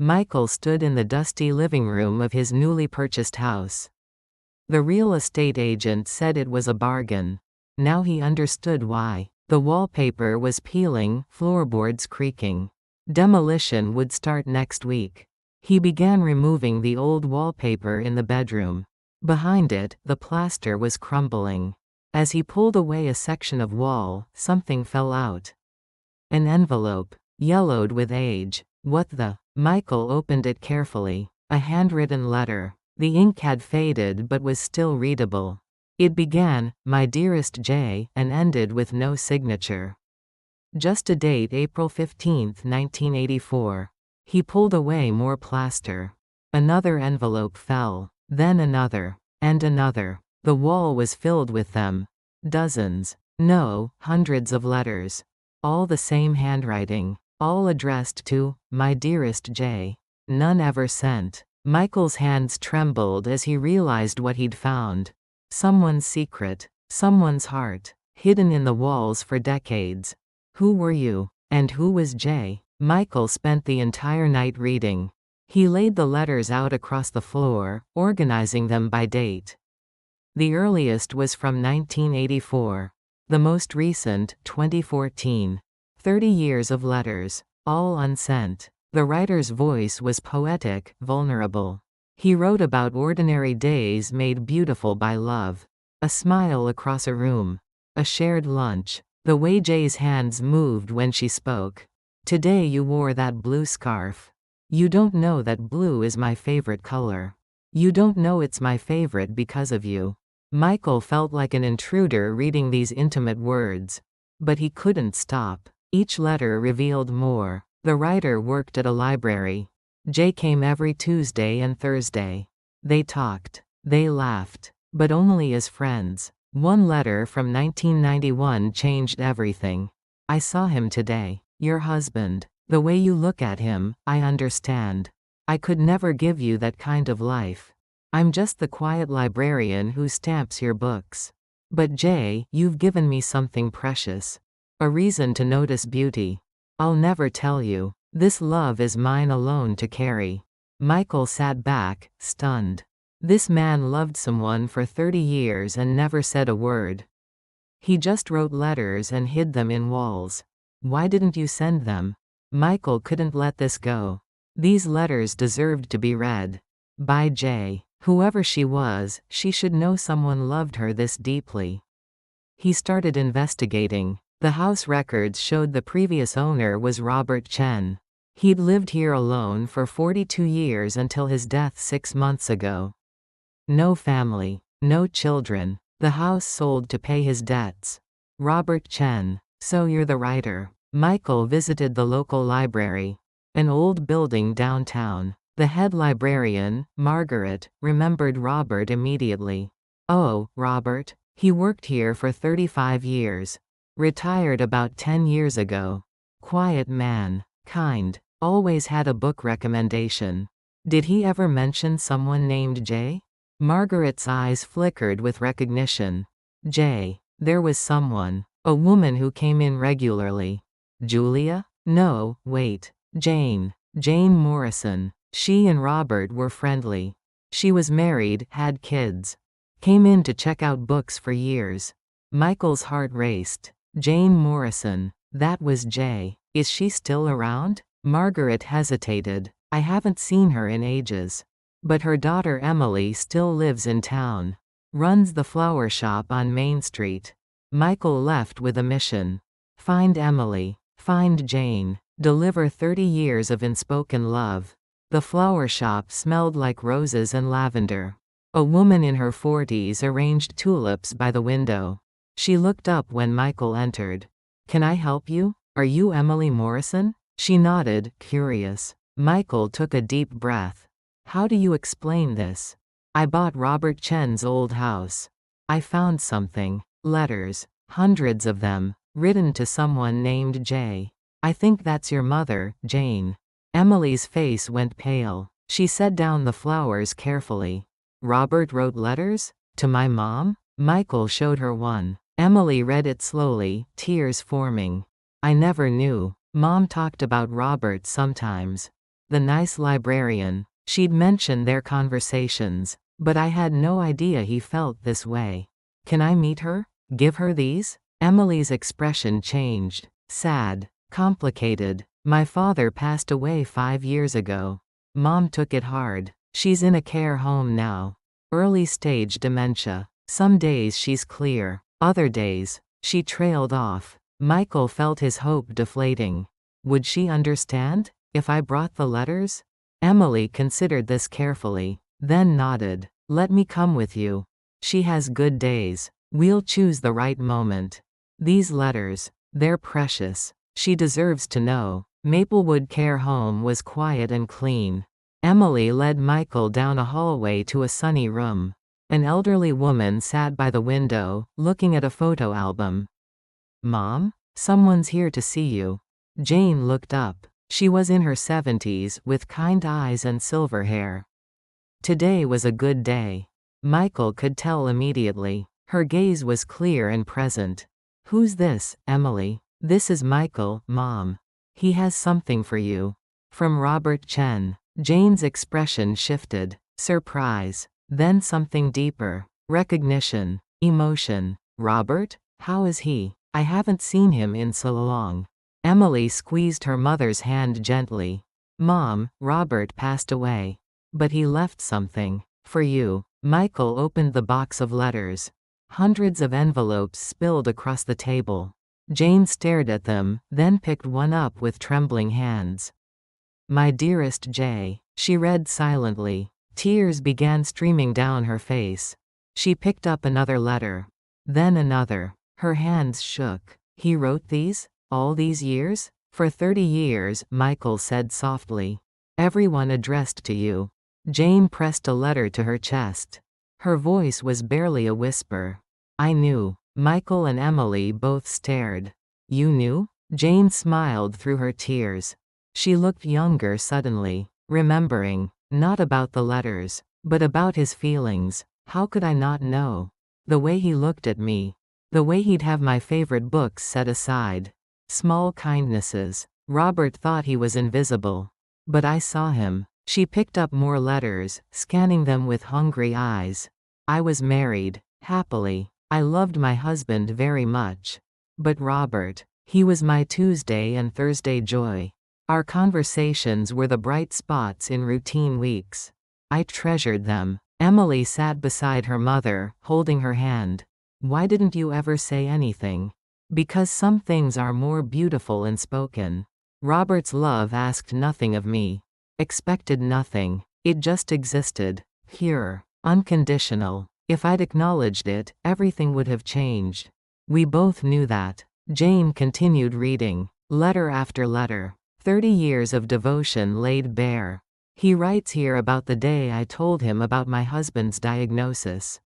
Michael stood in the dusty living room of his newly purchased house. The real estate agent said it was a bargain. Now he understood why. The wallpaper was peeling, floorboards creaking. Demolition would start next week. He began removing the old wallpaper in the bedroom. Behind it, the plaster was crumbling. As he pulled away a section of wall, something fell out. An envelope, yellowed with age. What the? Michael opened it carefully. A handwritten letter. The ink had faded but was still readable. It began, "My Dearest J," and ended with no signature. Just a date, April 15, 1984. He pulled away more plaster. Another envelope fell. Then another. And another. The wall was filled with them. Dozens. No, hundreds of letters. All the same handwriting. All addressed to, "My Dearest J." None ever sent. Michael's hands trembled as he realized what he'd found. Someone's secret. Someone's heart. Hidden in the walls for decades. Who were you? And who was J? Michael spent the entire night reading. He laid the letters out across the floor, organizing them by date. The earliest was from 1984. The most recent, 2014. 30 years of letters. All unsent. The writer's voice was poetic, vulnerable. He wrote about ordinary days made beautiful by love. A smile across a room. A shared lunch. The way Jay's hands moved when she spoke. "Today you wore that blue scarf. You don't know that blue is my favorite color. You don't know it's my favorite because of you." Michael felt like an intruder reading these intimate words. But he couldn't stop. Each letter revealed more. The writer worked at a library. Jay came every Tuesday and Thursday. They talked. They laughed. But only as friends. One letter from 1991 changed everything. "I saw him today. Your husband. The way you look at him, I understand. I could never give you that kind of life. I'm just the quiet librarian who stamps your books. But Jay, you've given me something precious. A reason to notice beauty. I'll never tell you. This love is mine alone to carry." Michael sat back, stunned. This man loved someone for 30 years and never said a word. He just wrote letters and hid them in walls. Why didn't you send them? Michael couldn't let this go. These letters deserved to be read. By Jay. Whoever she was, she should know someone loved her this deeply. He started investigating. The house records showed the previous owner was Robert Chen. He'd lived here alone for 42 years until his death 6 months ago. No family. No children. The house sold to pay his debts. Robert Chen. So you're the writer. Michael visited the local library. An old building downtown. The head librarian, Margaret, remembered Robert immediately. Oh, Robert. He worked here for 35 years. Retired about 10 years ago. Quiet man. Kind. Always had a book recommendation. Did he ever mention someone named Jay? Margaret's eyes flickered with recognition. Jay. There was someone. A woman who came in regularly. Julia? No, wait. Jane. Jane Morrison. She and Robert were friendly. She was married, had kids. Came in to check out books for years. Michael's heart raced. Jane Morrison. That was Jay. Is she still around? Margaret hesitated. I haven't seen her in ages. But her daughter Emily still lives in town. Runs the flower shop on Main Street. Michael left with a mission. Find Emily. Find Jane. Deliver 30 years of unspoken love. The flower shop smelled like roses and lavender. A woman in her 40s arranged tulips by the window. She looked up when Michael entered. Can I help you? Are you Emily Morrison? She nodded, curious. Michael took a deep breath. How do you explain this? I bought Robert Chen's old house. I found something. Letters. Hundreds of them. Written to someone named Jay. I think that's your mother, Jane. Emily's face went pale. She set down the flowers carefully. Robert wrote letters? To my mom? Michael showed her one. Emily read it slowly, tears forming. I never knew. Mom talked about Robert sometimes. The nice librarian. She'd mentioned their conversations, but I had no idea he felt this way. Can I meet her? Give her these? Emily's expression changed. Sad. Complicated. My father passed away 5 years ago. Mom took it hard. She's in a care home now. Early stage dementia. Some days she's clear. Other days, she trailed off. Michael felt his hope deflating. Would she understand if I brought the letters? Emily considered this carefully, then nodded. Let me come with you. She has good days. We'll choose the right moment. These letters, they're precious. She deserves to know. Maplewood Care Home was quiet and clean. Emily led Michael down a hallway to a sunny room. An elderly woman sat by the window, looking at a photo album. Mom? Someone's here to see you. Jane looked up. She was in her 70s, with kind eyes and silver hair. Today was a good day. Michael could tell immediately. Her gaze was clear and present. Who's this, Emily? This is Michael, Mom. He has something for you. From Robert Chen. Jane's expression shifted. Surprise. Then something deeper. Recognition. Emotion. Robert? How is he? I haven't seen him in so long. Emily squeezed her mother's hand gently. Mom, Robert passed away. But he left something. For you. Michael opened the box of letters. Hundreds of envelopes spilled across the table. Jane stared at them, then picked one up with trembling hands. My dearest J. She read silently. Tears began streaming down her face. She picked up another letter. Then another. Her hands shook. He wrote these? All these years? For 30 years, Michael said softly. Everyone addressed to you. Jane pressed a letter to her chest. Her voice was barely a whisper. I knew. Michael and Emily both stared. You knew? Jane smiled through her tears. She looked younger suddenly, remembering. Not about the letters, but about his feelings. How could I not know? The way he looked at me. The way he'd have my favorite books set aside. Small kindnesses. Robert thought he was invisible. But I saw him. She picked up more letters, scanning them with hungry eyes. I was married. Happily. I loved my husband very much. But Robert. He was my Tuesday and Thursday joy. Our conversations were the bright spots in routine weeks. I treasured them. Emily sat beside her mother, holding her hand. Why didn't you ever say anything? Because some things are more beautiful unspoken. Robert's love asked nothing of me. Expected nothing. It just existed. Pure. Unconditional. If I'd acknowledged it, everything would have changed. We both knew that. Jane continued reading. Letter after letter. 30 years of devotion laid bare. He writes here about the day I told him about my husband's diagnosis.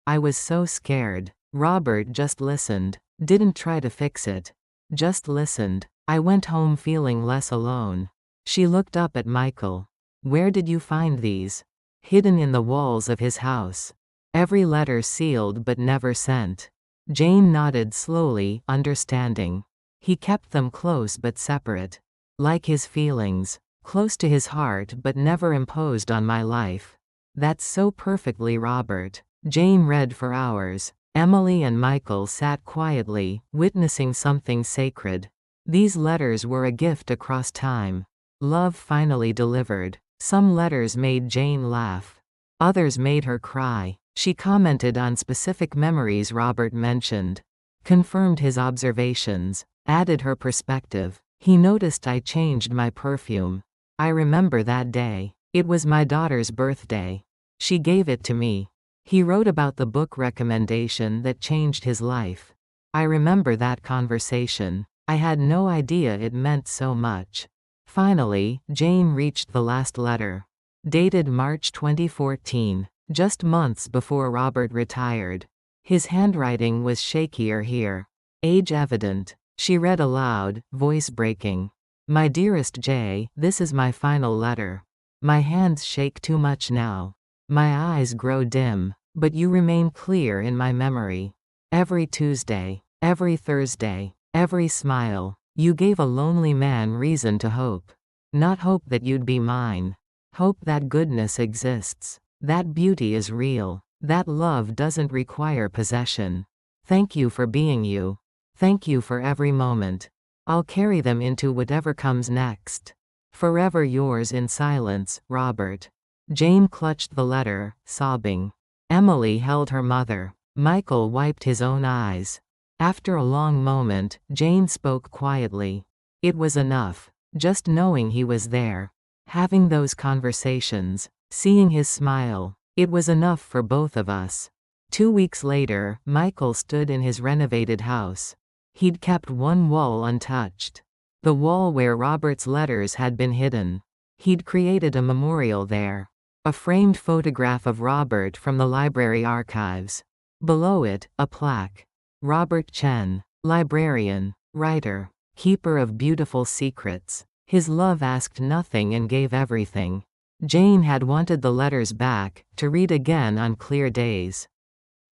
I was so scared. Robert just listened. Didn't try to fix it. Just listened. I went home feeling less alone. She looked up at Michael. Where did you find these? Hidden in the walls of his house. Every letter sealed but never sent. Jane nodded slowly, understanding. He kept them close but separate. Like his feelings. Close to his heart but never imposed on my life. That's so perfectly Robert. Jane read for hours. Emily and Michael sat quietly, witnessing something sacred. These letters were a gift across time. Love finally delivered. Some letters made Jane laugh. Others made her cry. She commented on specific memories Robert mentioned. Confirmed his observations. Added her perspective. He noticed I changed my perfume. I remember that day. It was my daughter's birthday. She gave it to me. He wrote about the book recommendation that changed his life. I remember that conversation. I had no idea it meant so much. Finally, Jane reached the last letter. Dated March 2014, just months before Robert retired. His handwriting was shakier here. Age evident. She read aloud, voice breaking. My dearest J, this is my final letter. My hands shake too much now. My eyes grow dim, but you remain clear in my memory. Every Tuesday, every Thursday, every smile, you gave a lonely man reason to hope. Not hope that you'd be mine. Hope that goodness exists. That beauty is real. That love doesn't require possession. Thank you for being you. Thank you for every moment. I'll carry them into whatever comes next. Forever yours in silence, Robert. Jane clutched the letter, sobbing. Emily held her mother. Michael wiped his own eyes. After a long moment, Jane spoke quietly. It was enough. Just knowing he was there. Having those conversations. Seeing his smile. It was enough for both of us. 2 weeks later, Michael stood in his renovated house. He'd kept one wall untouched. The wall where Robert's letters had been hidden. He'd created a memorial there. A framed photograph of Robert from the library archives. Below it, a plaque. Robert Chen, librarian, writer, keeper of beautiful secrets. His love asked nothing and gave everything. Jane had wanted the letters back, to read again on clear days.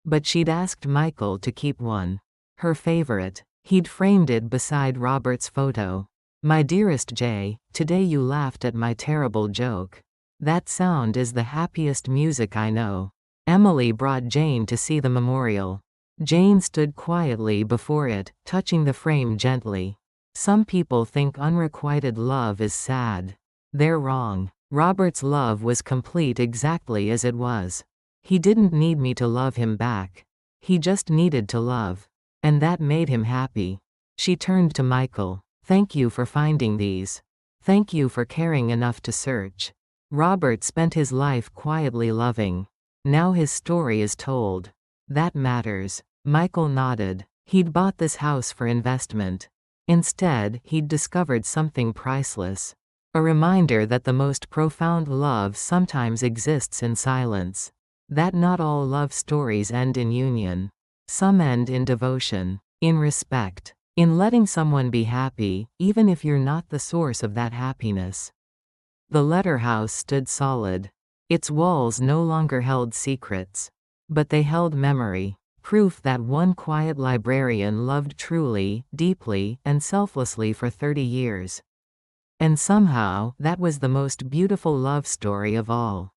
But she'd asked Michael to keep one. Her favorite. He'd framed it beside Robert's photo. My dearest J, today you laughed at my terrible joke. That sound is the happiest music I know. Emily brought Jane to see the memorial. Jane stood quietly before it, touching the frame gently. Some people think unrequited love is sad. They're wrong. Robert's love was complete exactly as it was. He didn't need me to love him back. He just needed to love. And that made him happy. She turned to Michael. Thank you for finding these. Thank you for caring enough to search. Robert spent his life quietly loving. Now his story is told. That matters. Michael nodded. He'd bought this house for investment. Instead, he'd discovered something priceless. A reminder that the most profound love sometimes exists in silence. That not all love stories end in union. Some end in devotion, in respect, in letting someone be happy, even if you're not the source of that happiness. The letter house stood solid. Its walls no longer held secrets. But they held memory. Proof that one quiet librarian loved truly, deeply, and selflessly for 30 years. And somehow, that was the most beautiful love story of all.